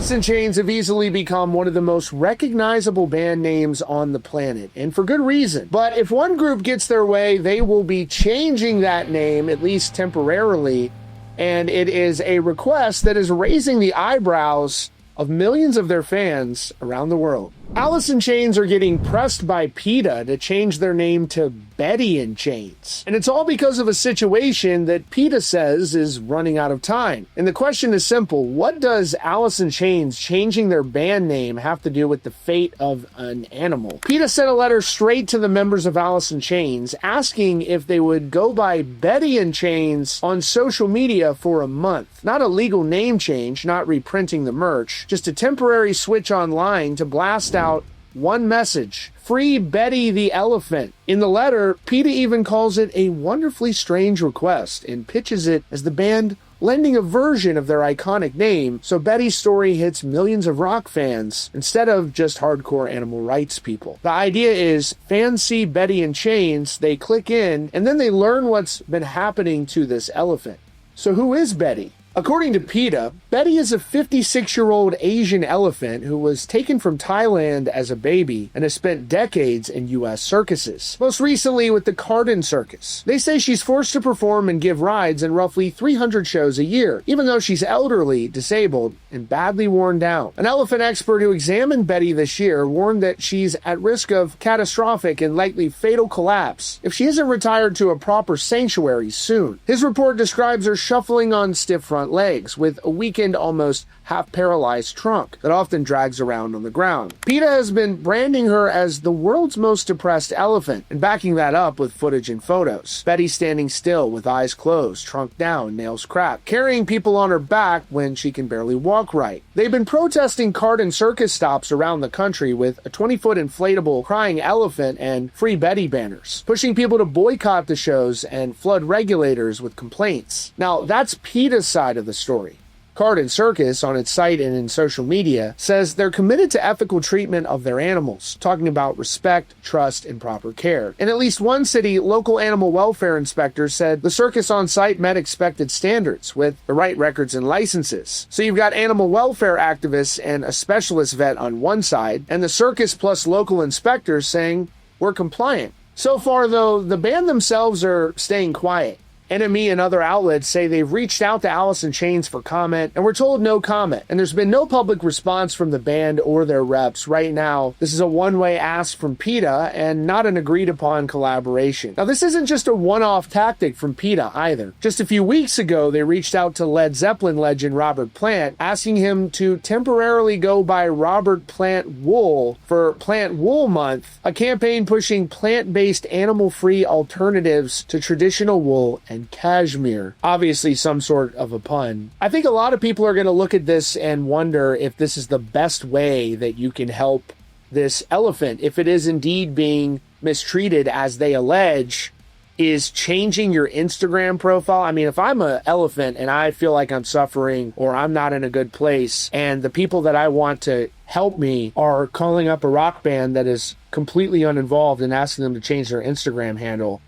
Alice in Chains have easily become one of the most recognizable band names on the planet, and for good reason. But if one group gets their way, they will be changing that name, at least temporarily, and it is a request that is raising the eyebrows of millions of their fans around the world. Alice in Chains are getting pressed by PETA to change their name to Betty in Chains. And it's all because of a situation that PETA says is running out of time. And the question is simple: what does Alice in Chains changing their band name have to do with the fate of an animal? PETA sent a letter straight to the members of Alice in Chains asking if they would go by Betty in Chains on social media for a month. Not a legal name change, not reprinting the merch, just a temporary switch online to blast out one message: free Betty the elephant. In the letter, PETA even calls it a wonderfully strange request and pitches it as the band lending a version of their iconic name so Betty's story hits millions of rock fans instead of just hardcore animal rights people. The idea is fans see Betty in Chains, they click in, and then they learn what's been happening to this elephant. So who is Betty? According to PETA, Betty is a 56-year-old Asian elephant who was taken from Thailand as a baby and has spent decades in U.S. circuses, most recently with the Carden Circus. They say she's forced to perform and give rides in roughly 300 shows a year, even though she's elderly, disabled, and badly worn down. An elephant expert who examined Betty this year warned that she's at risk of catastrophic and likely fatal collapse if she isn't retired to a proper sanctuary soon. His report describes her shuffling on stiff front legs with a weakened, almost half-paralyzed trunk that often drags around on the ground. PETA has been branding her as the world's most depressed elephant and backing that up with footage and photos. Betty standing still with eyes closed, trunk down, nails cracked, carrying people on her back when she can barely walk right. They've been protesting Carden Circus stops around the country with a 20-foot inflatable crying elephant and Free Betty banners, pushing people to boycott the shows and flood regulators with complaints. Now, that's PETA's side of the story. Carden Circus, on its site and in social media, says they're committed to ethical treatment of their animals, talking about respect, trust, and proper care. In at least one city, local animal welfare inspectors said the circus on site met expected standards with the right records and licenses. So you've got animal welfare activists and a specialist vet on one side, and the circus plus local inspectors saying we're compliant. So far, though, the band themselves are staying quiet. NME and other outlets say they've reached out to Alice in Chains for comment, and we're told no comment. And there's been no public response from the band or their reps. Right now, this is a one-way ask from PETA and not an agreed-upon collaboration. Now, this isn't just a one-off tactic from PETA either. Just a few weeks ago, they reached out to Led Zeppelin legend Robert Plant, asking him to temporarily go by Robert Plant Wool for Plant Wool Month, a campaign pushing plant-based animal-free alternatives to traditional wool and cashmere. Obviously some sort of a pun. I think a lot of people are going to look at this and wonder if this is the best way that you can help this elephant, if it is indeed being mistreated as they allege. Is changing your Instagram profile. I mean, if I'm an elephant and I feel like I'm suffering or I'm not in a good place, and the people that I want to help me are calling up a rock band that is completely uninvolved and asking them to change their Instagram handle,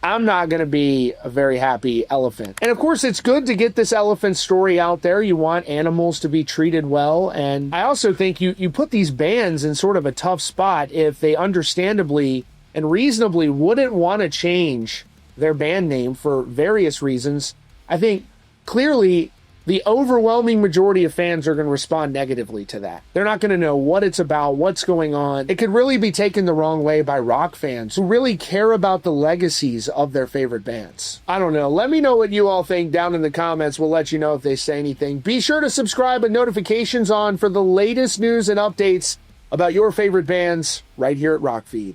I'm not going to be a very happy elephant. And of course, it's good to get this elephant story out there. You want animals to be treated well. And I also think you put these bands in sort of a tough spot if they understandably and reasonably wouldn't want to change their band name for various reasons. I think clearly the overwhelming majority of fans are going to respond negatively to that. They're not going to know what it's about, what's going on. It could really be taken the wrong way by rock fans who really care about the legacies of their favorite bands. I don't know. Let me know what you all think down in the comments. We'll let you know if they say anything. Be sure to subscribe and notifications on for the latest news and updates about your favorite bands right here at Rockfeed.